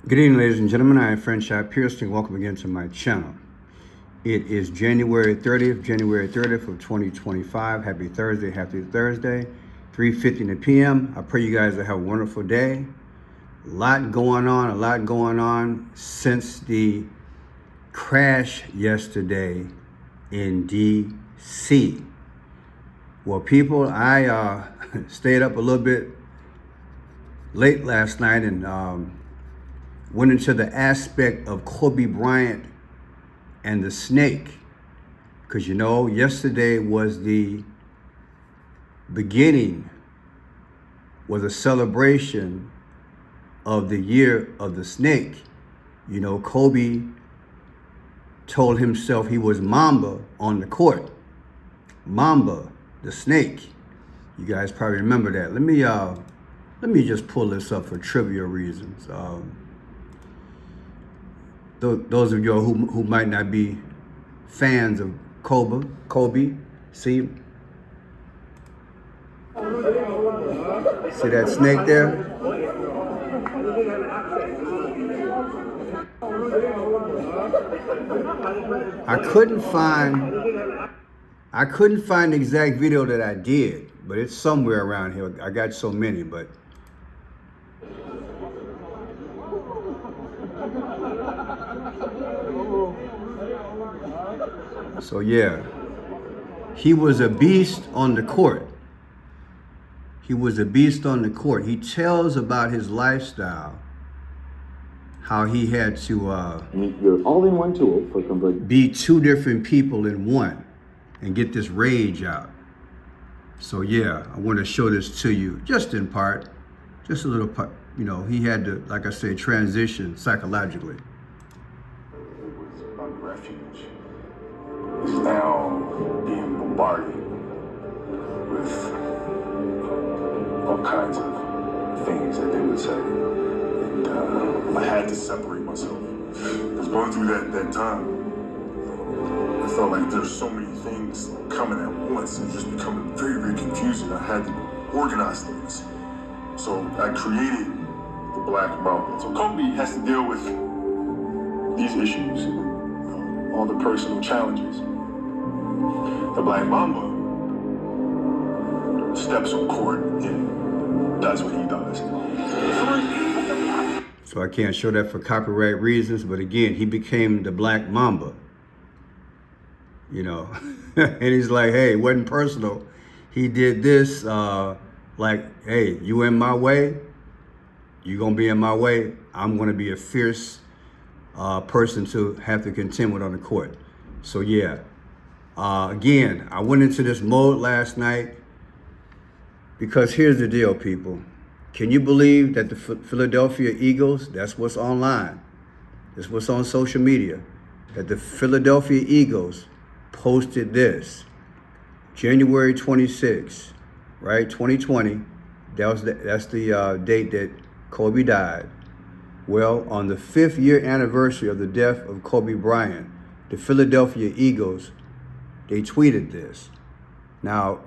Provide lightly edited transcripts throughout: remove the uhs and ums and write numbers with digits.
Good evening, ladies and gentlemen. I am Franchise Pearson. Welcome again to my channel. It is January 30th of 2025. Happy Thursday, 3:50 p.m. I pray you guys will have a wonderful day. A lot going on since the crash yesterday in D.C. Well, people, I stayed up a little bit late last night and went into the aspect of Kobe Bryant and the snake. Because, yesterday was the beginning, was a celebration of the year of the snake. Kobe told himself he was Mamba on the court. Mamba, the snake. You guys probably remember that. Let me just pull this up for trivia reasons. Those of you who might not be fans of Kobe, see that snake there? I couldn't find the exact video that I did, but it's somewhere around here. I got so many, but so yeah, he was a beast on the court. He tells about his lifestyle, how he had to meet your all-in-one tool for converting. Be two different people in one and get this rage out. So yeah, I want to show this to you just in part, just a little part. He had to, like I say, transition psychologically. Refuge is now being bombarded with all kinds of things that they would say. And I had to separate myself. Because going through that time, I felt like there's so many things coming at once and just becoming very, very confusing. I had to organize things. So I created the Black Mamba. So Kobe has to deal with these issues, all the personal challenges. The Black Mamba steps on court and does what he does. So I can't show that for copyright reasons, but again, he became the Black Mamba. And he's like, hey, it wasn't personal. He did this, like, hey, you in my way, you gonna be in my way, I'm gonna be a fierce person to have to contend with on the court. So yeah, again, I went into this mode last night because here's the deal, people. Can you believe that the Philadelphia Eagles, that's what's online, that's what's on social media, that the Philadelphia Eagles posted this, January 26th, right, 2020, that's the date that Kobe died. Well, on the 5th year anniversary of the death of Kobe Bryant, the Philadelphia Eagles, they tweeted this. Now,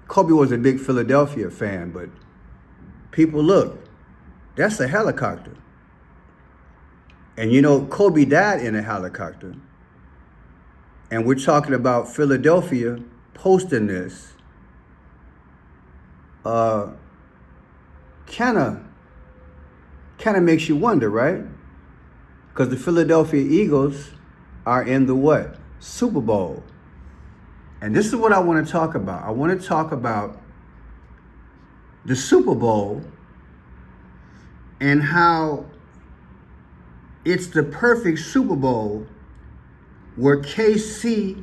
Kobe was a big Philadelphia fan, but people, look, that's a helicopter. And Kobe died in a helicopter. And we're talking about Philadelphia posting this. Kind of makes you wonder, right? Because the Philadelphia Eagles are in the what? Super Bowl. And this is what I want to talk about. I want to talk about the Super Bowl and how it's the perfect Super Bowl where KC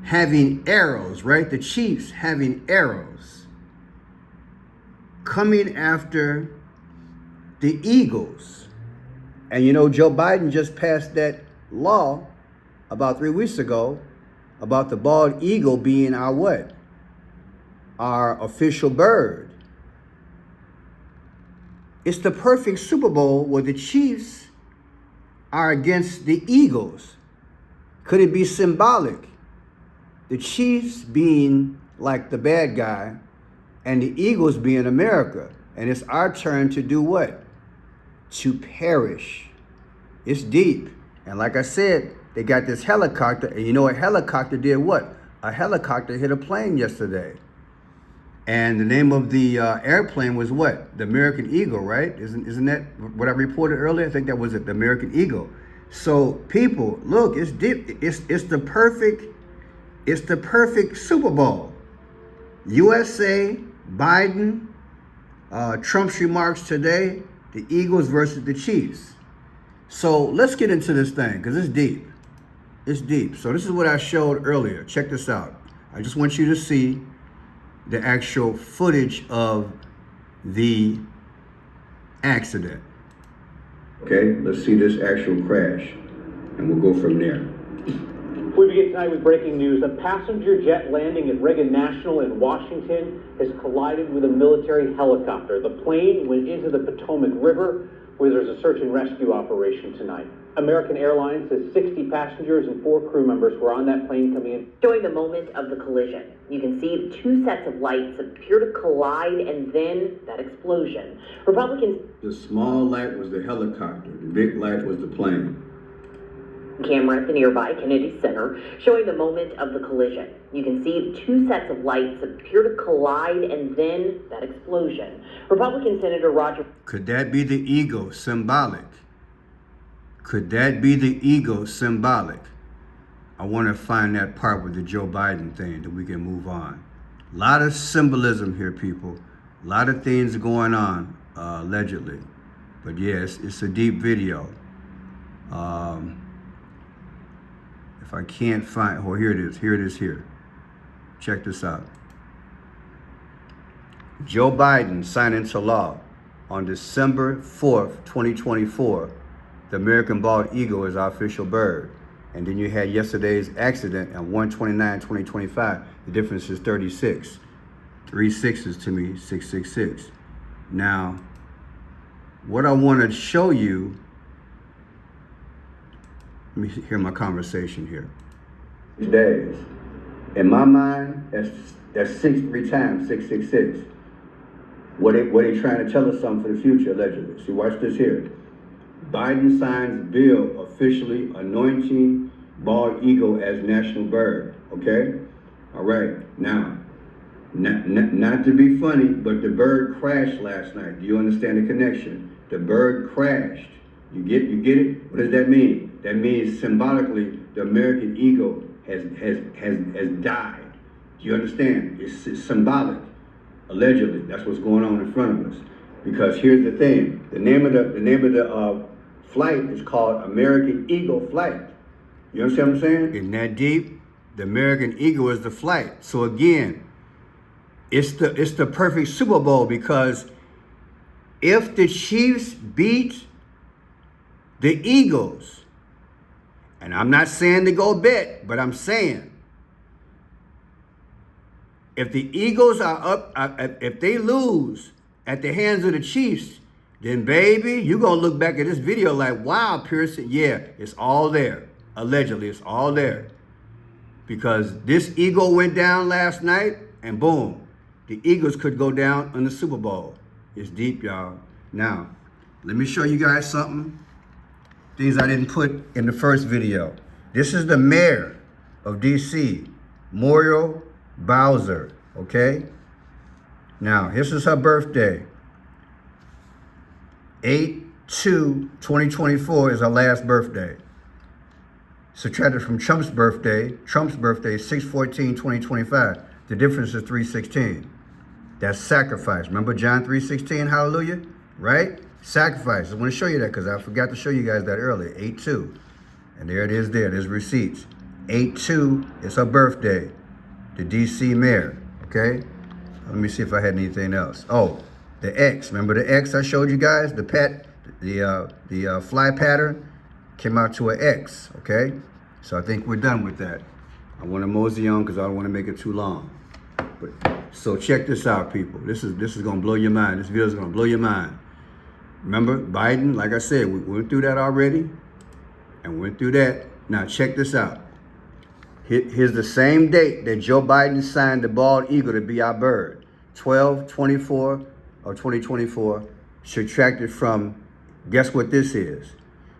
having arrows, right? The Chiefs having arrows coming after the Eagles. And Joe Biden just passed that law about 3 weeks ago about the bald eagle being our what? Our official bird. It's the perfect Super Bowl where the Chiefs are against the Eagles. Could it be symbolic? The Chiefs being like the bad guy and the Eagles being America. And it's our turn to do what? to perish. It's deep. And like I said, they got this helicopter, and you know a helicopter did what? A helicopter hit a plane yesterday. And the name of the airplane was what? The American Eagle, right? Isn't that what I reported earlier? I think that was it, the American Eagle. So people, look, it's deep. It's the perfect Super Bowl. USA, Biden, Trump's remarks today, the Eagles versus the Chiefs. So let's get into this thing because it's deep. It's deep. So this is what I showed earlier. Check this out. I just want you to see the actual footage of the accident. Okay, let's see this actual crash, and we'll go from there. We begin tonight with breaking news. A passenger jet landing at Reagan National in Washington has collided with a military helicopter. The plane went into the Potomac River, where there's a search and rescue operation tonight. American Airlines says 60 passengers and 4 crew members were on that plane coming in. Showing the moment of the collision, you can see 2 sets of lights appear to collide and then that explosion. Republicans. The small light was the helicopter. The big light was the plane. Camera at the nearby Kennedy Center showing the moment of the collision. You can see 2 sets of lights appear to collide and then that explosion. Republican Senator Roger. Could that be the ego symbolic? Could that be the ego symbolic? I want to find that part with the Joe Biden thing that we can move on. A lot of symbolism here, people. A lot of things going on, allegedly. But yes, it's a deep video. If I can't find, oh, here it is. Here it is here. Check this out. Joe Biden signed into law on December 4th, 2024. The American bald eagle is our official bird. And then you had yesterday's accident at 1/29/2025. The difference is 36. 3 6s to me, 666. Now, what I want to show you, let me hear my conversation here. Days. In my mind, that's 6 3 times, 666. What they trying to tell us something for the future, allegedly. See, watch this here. Biden signs bill officially anointing bald eagle as national bird. Okay? All right. Now, not to be funny, but the bird crashed last night. Do you understand the connection? The bird crashed. You get it? What does that mean? That means symbolically the American eagle has died. Do you understand? It's symbolic. Allegedly, that's what's going on in front of us. Because here's the thing: the name of the flight is called American Eagle Flight. You understand what I'm saying? Isn't that deep? The American Eagle is the flight. So again, it's the perfect Super Bowl because if the Chiefs beat the Eagles, and I'm not saying to go bet, but I'm saying if the Eagles are up, if they lose at the hands of the Chiefs, then baby, you're going to look back at this video like, wow, Pearson, yeah, it's all there. Allegedly, it's all there. Because this eagle went down last night, and boom, the Eagles could go down in the Super Bowl. It's deep, y'all. Now, let me show you guys something. Things I didn't put in the first video. This is the mayor of D.C., Muriel Bowser, okay? Now, this is her birthday. 8/2/2024 is her last birthday. Subtracted from Trump's birthday is 6/14/2025. The difference is 3/16. That's sacrifice. Remember John 3:16, hallelujah? Right? Sacrifice. I want to show you that because I forgot to show you guys that earlier. 8/2. And there it is there. There's receipts. 8/2 is her birthday. The D.C. mayor. Okay? Let me see if I had anything else. Oh, the X. Remember the X I showed you guys? The fly pattern came out to an X. Okay? So I think we're done with that. I want to mosey on because I don't want to make it too long. So check this out, people. This is going to blow your mind. This video is going to blow your mind. Remember, Biden, like I said, we went through that already. And went through that. Now check this out. Here's the same date that Joe Biden signed the bald eagle to be our bird. 12/24 of 2024, subtracted from Guess what this is?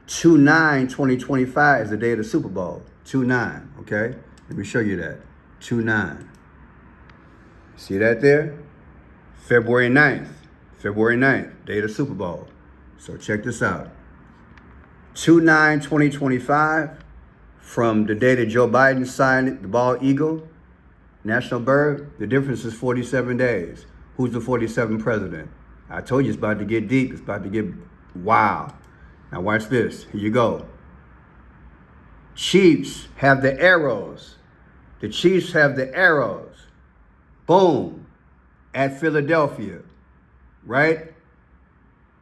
2/9/2025 is the day of the Super Bowl. 2/9, okay? Let me show you that. 2/9. See that there? February 9th. February 9th, day of the Super Bowl. So check this out. 2/9/2025, from the day that Joe Biden signed the bald eagle, national bird, the difference is 47 days. Who's the 47th president? I told you it's about to get deep. It's about to get wow. Now watch this. Here you go. Chiefs have the arrows. The Chiefs have the arrows. Boom. At Philadelphia, right?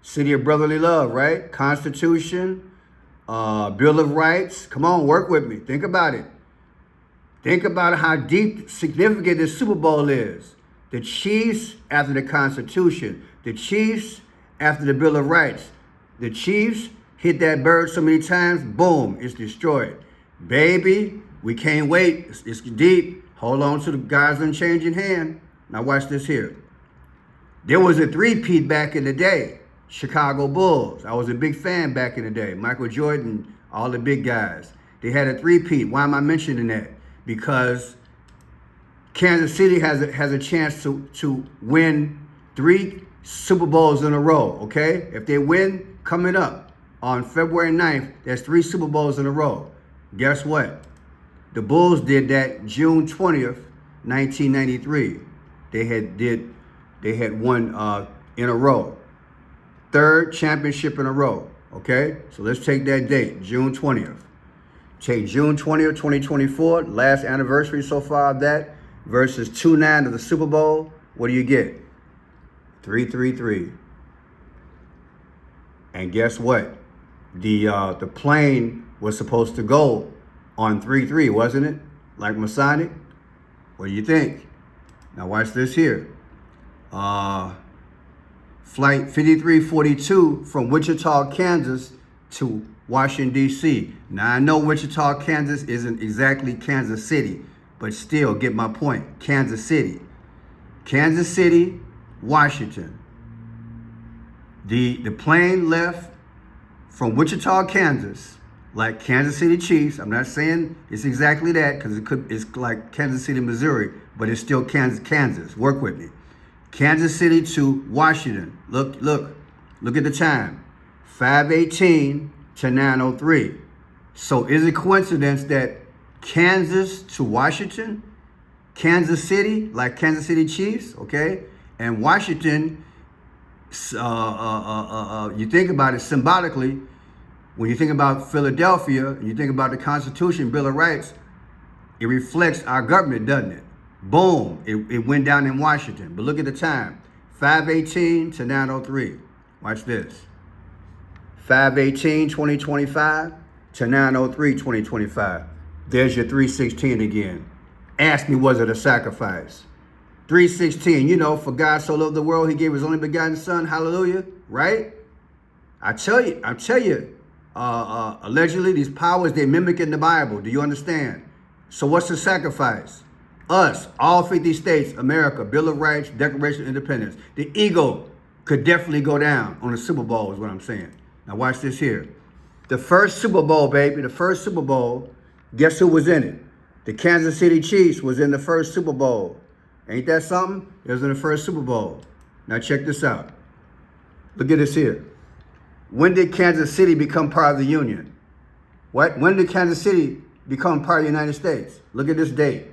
City of brotherly love, right? Constitution, Bill of Rights. Come on, work with me. Think about it. Think about how deep, significant this Super Bowl is. The Chiefs after the Constitution. The Chiefs after the Bill of Rights. The Chiefs hit that bird so many times, boom, it's destroyed. Baby, we can't wait. It's deep. Hold on to the God's unchanging hand. Now watch this here. There was a three-peat back in the day. Chicago Bulls. I was a big fan back in the day. Michael Jordan, all the big guys. They had a three-peat. Why am I mentioning that? Because Kansas City has a chance to win 3 Super Bowls in a row, okay? If they win coming up on February 9th, there's 3 Super Bowls in a row. Guess what? The Bulls did that June 20th, 1993. They had won in a row. 3rd championship in a row, okay? So let's take that date, June 20th. Take June 20th, 2024, last anniversary so far of that, versus 2/9 of the Super Bowl. What do you get? 333. And guess what? The plane was supposed to go on 3/3, wasn't it? Like Masonic? What do you think? Now watch this here. Flight 5342 from Wichita, Kansas to Washington, D.C. Now I know Wichita, Kansas isn't exactly Kansas City, but still get my point. Kansas City. Kansas City, Washington. The plane left from Wichita, Kansas, like Kansas City Chiefs. I'm not saying it's exactly that, because it's like Kansas City, Missouri, but it's still Kansas. Work with me. Kansas City to Washington. Look at the time. 5:18 to 9:03. So is it coincidence that Kansas to Washington, Kansas City, like Kansas City Chiefs, okay, and Washington, you think about it symbolically, when you think about Philadelphia, and you think about the Constitution, Bill of Rights, it reflects our government, doesn't it? Boom, it went down in Washington. But look at the time, 5:18 to 9:03. Watch this. 5:18, 2025 to 9:03, 2025. There's your 3:16 again. Ask me, was it a sacrifice? 3:16, you know, for God so loved the world, he gave his only begotten son, hallelujah, right? I tell you, allegedly these powers, they mimic in the Bible. Do you understand? So what's the sacrifice? Us, all 50 states, America, Bill of Rights, Declaration of Independence. The ego could definitely go down on the Super Bowl is what I'm saying. Now watch this here. The first Super Bowl, baby, the first Super Bowl, guess who was in it? The Kansas City Chiefs was in the first Super Bowl. Ain't that something? It was in the first Super Bowl. Now check this out. Look at this here. When did Kansas City become part of the Union? What? When did Kansas City become part of the United States? Look at this date.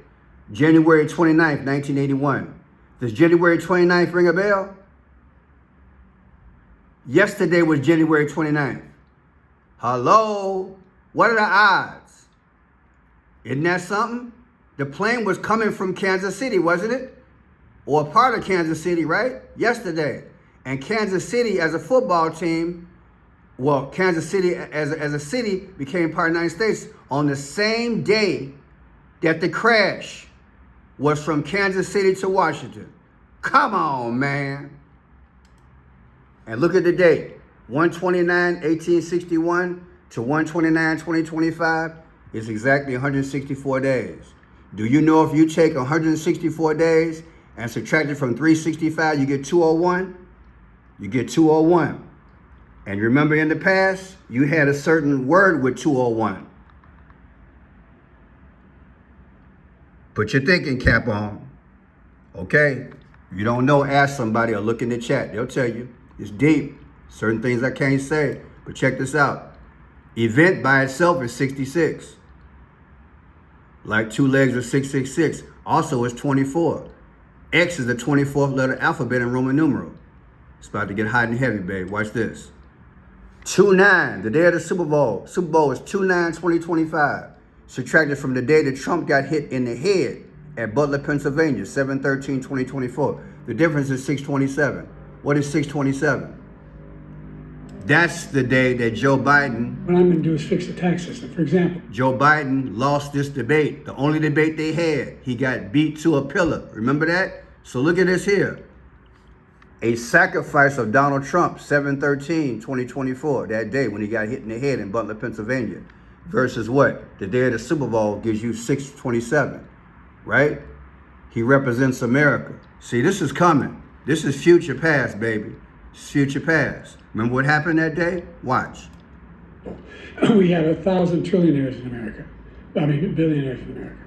January 29th, 1981. Does January 29th ring a bell? Yesterday was January 29th. Hello? What are the odds? Isn't that something? The plane was coming from Kansas City, wasn't it? Or a part of Kansas City, right? Yesterday. And Kansas City as a football team, well, Kansas City as a city became part of the United States on the same day that the crash was from Kansas City to Washington. Come on, man. And look at the date. 1/29/1861 to 1/29/2025 is exactly 164 days. Do you know if you take 164 days and subtract it from 365, you get 201? You get 201. And remember in the past, you had a certain word with 201. Put your thinking cap on, okay? If you don't know, ask somebody or look in the chat. They'll tell you. It's deep. Certain things I can't say, but check this out. Event by itself is 66. Like two legs of 666. Also, it's 24. X is the 24th letter alphabet in Roman numeral. It's about to get hot and heavy, babe. Watch this. 2-9, the day of the Super Bowl. Super Bowl is 2-9-2025. Subtracted from the day that Trump got hit in the head at Butler, Pennsylvania, 7/13/2024. The difference is 627. What is 627? That's the day that Joe Biden... What I'm going to do is fix the tax system. For example, Joe Biden lost this debate. The only debate they had. He got beat to a pillar. Remember that? So look at this here. A sacrifice of Donald Trump, 7/13/2024, that day when he got hit in the head in Butler, Pennsylvania. Versus what? The day of the Super Bowl gives you 627, right? He represents America. See, this is coming. This is future past, baby. It's future past. Remember what happened that day? Watch. we have 1,000 trillionaires in America. I mean, billionaires in America.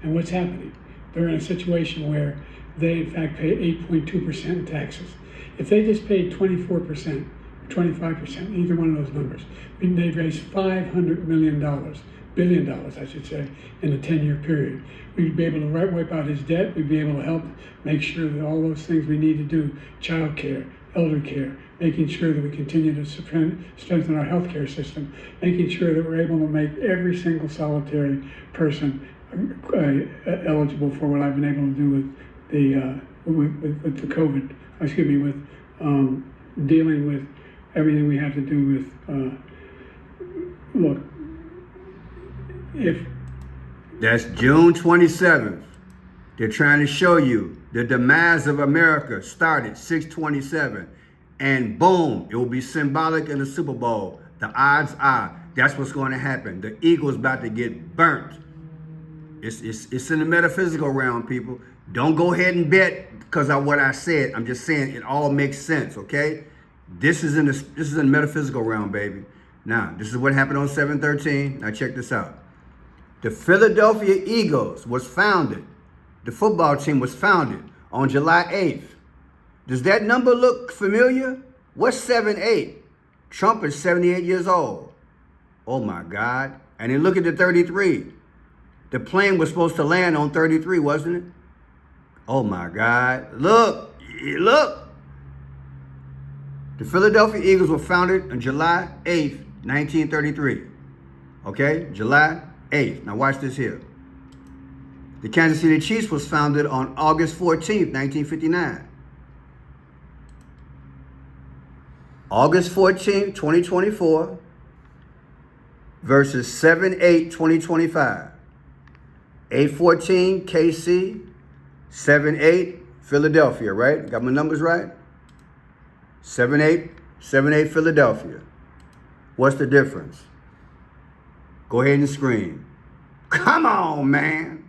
And what's happening? They're in a situation where they, in fact, pay 8.2% in taxes. If they just paid 24%, 25%, either one of those numbers, they'd raise $500 billion, I should say, in a 10-year period. We'd be able to wipe out his debt. We'd be able to help make sure that all those things we need to do, child care, elder care, making sure that we continue to strengthen our healthcare system, making sure that we're able to make every single solitary person eligible for what I've been able to do with the COVID, with dealing with everything we have to do with, look, if... That's June 27th. They're trying to show you the demise of America started 6/27. And boom, it will be symbolic in the Super Bowl. The odds are that's what's going to happen. The Eagles about to get burnt. It's in the metaphysical realm, people. Don't go ahead and bet because of what I said. I'm just saying it all makes sense, okay? This is in the metaphysical realm, baby. Now, this is what happened on 7/13. Now check this out. The Philadelphia Eagles was founded. The football team was founded on July 8th. Does that number look familiar? What's 7/8? Trump is 78 years old. Oh my God. And then look at the 33. The plane was supposed to land on 33, wasn't it? Oh my God. Look. The Philadelphia Eagles were founded on July 8th, 1933. Okay? July 8th. Now watch this here. The Kansas City Chiefs was founded on August 14th, 1959. August 14th, 2024 versus 7/8/2025. 8/14 KC, 7/8 Philadelphia, right? Got my numbers right? 7/8 Philadelphia. What's the difference? Go ahead and scream. Come on, man.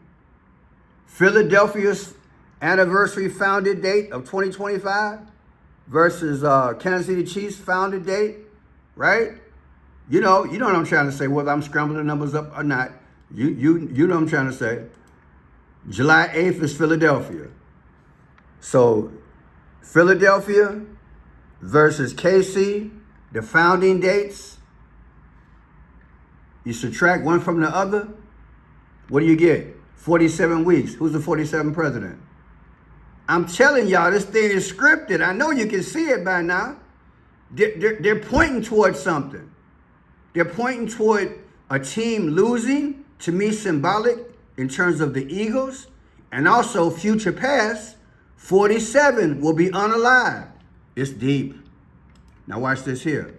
Philadelphia's anniversary founded date of 2025 versus Kansas City Chiefs founded date, right? You know what I'm trying to say, whether I'm scrambling the numbers up or not. You know what I'm trying to say. July 8th is Philadelphia. So Philadelphia versus KC, the founding dates, you subtract one from the other, what do you get? 47 weeks. Who's the 47th president? I'm telling y'all, this thing is scripted. I know you can see it by now. They're pointing towards something. They're pointing toward a team losing, to me symbolic in terms of the Eagles, and also future past, 47 will be unalived. It's deep. Now watch this here.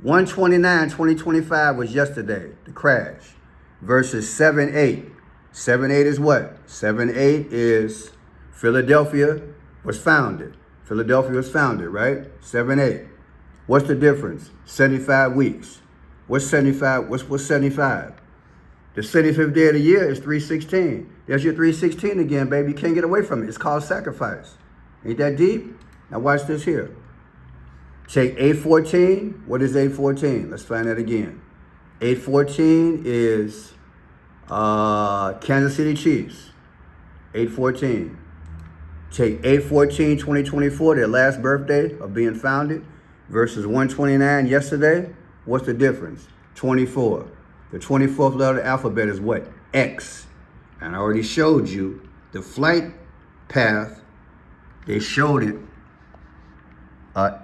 1/29/2025 was yesterday, the crash, versus 7/8. 7/8 is what? 7/8 is Philadelphia was founded. Philadelphia was founded, right? 7/8. What's the difference? 75 weeks. What's 75? What's 75? The 75th day of the year is 3/16. There's your 3/16 again, baby. You can't get away from it. It's called sacrifice. Ain't that deep? Now watch this here. Take 814. What is 814? Let's find that again. 814 is Kansas City Chiefs. 814. Take 8/14/2024, their last birthday of being founded, versus 129 yesterday. What's the difference? 24. The 24th letter of the alphabet is what? X. And I already showed you the flight path. They showed it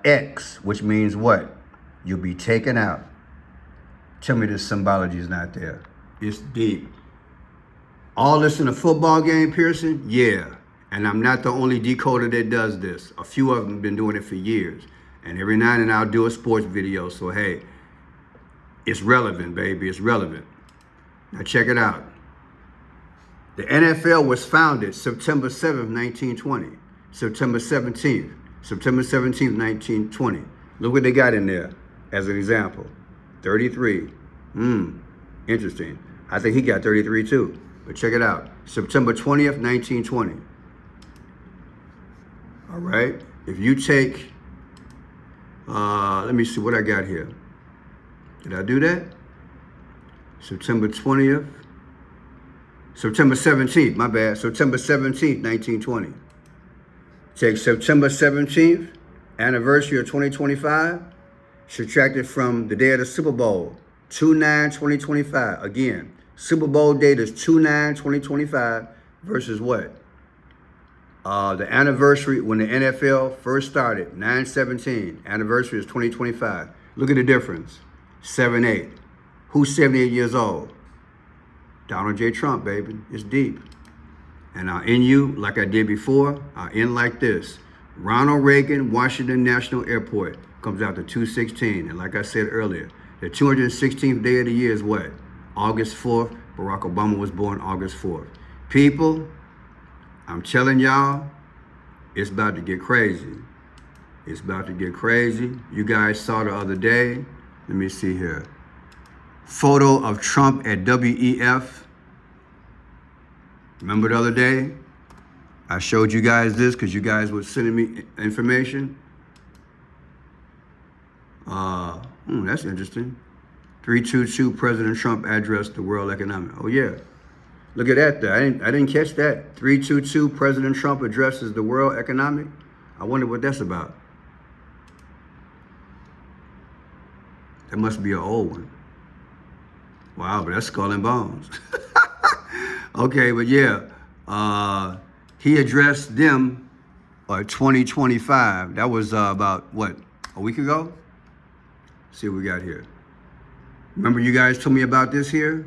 X, which means what? You'll be taken out. Tell me this symbology is not there. It's deep. All this in a football game, Pearson? Yeah. And I'm not the only decoder that does this. A few of them have been doing it for years. And every now and then I'll do a sports video. So, hey, it's relevant, baby. It's relevant. Now, check it out. The NFL was founded September 7th, 1920. September 17th. September 17th, 1920. Look what they got in there as an example. 33. Interesting. I think he got 33 too. But check it out. September 20th, 1920. All right. If you take, let me see what I got here. Did I do that? September 20th. September 17th, my bad. September 17th, 1920. Take September 17th, anniversary of 2025, subtract it from the day of the Super Bowl, 2/9/2025. Again, Super Bowl date is 2/9/2025 versus what? The anniversary when the NFL first started, 9/17. Anniversary is 2025. Look at the difference. 7/8. Who's 78 years old? Donald J. Trump, baby. It's deep. And I'll end you like I did before. I'll end like this. Ronald Reagan, Washington National Airport comes out to 2/16. And like I said earlier, the 216th day of the year is what? August 4th. Barack Obama was born August 4th. People, I'm telling y'all, it's about to get crazy. It's about to get crazy. You guys saw the other day. Let me see here. Photo of Trump at WEF. Remember the other day? I showed you guys this because you guys were sending me information. That's interesting. 322 President Trump addressed the World Economic. Oh yeah. Look at that there. I didn't catch that. 322 President Trump addresses the World Economic. I wonder what that's about. That must be an old one. Wow, but that's skull and bones. Okay, but yeah, he addressed them 2025. That was about, what, a week ago? Let's see what we got here. Remember you guys told me about this here?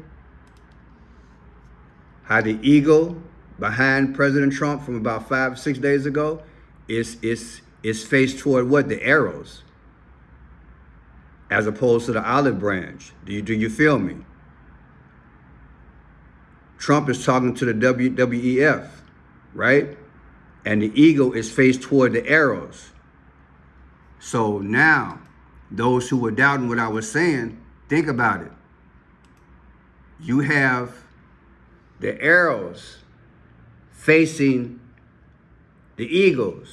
How the eagle behind President Trump from about 5 or 6 days ago is faced toward what? The arrows, as opposed to the olive branch. Do you feel me? Trump is talking to the WEF, right? And the eagle is faced toward the arrows. So now, those who were doubting what I was saying, think about it. You have the arrows facing the eagles.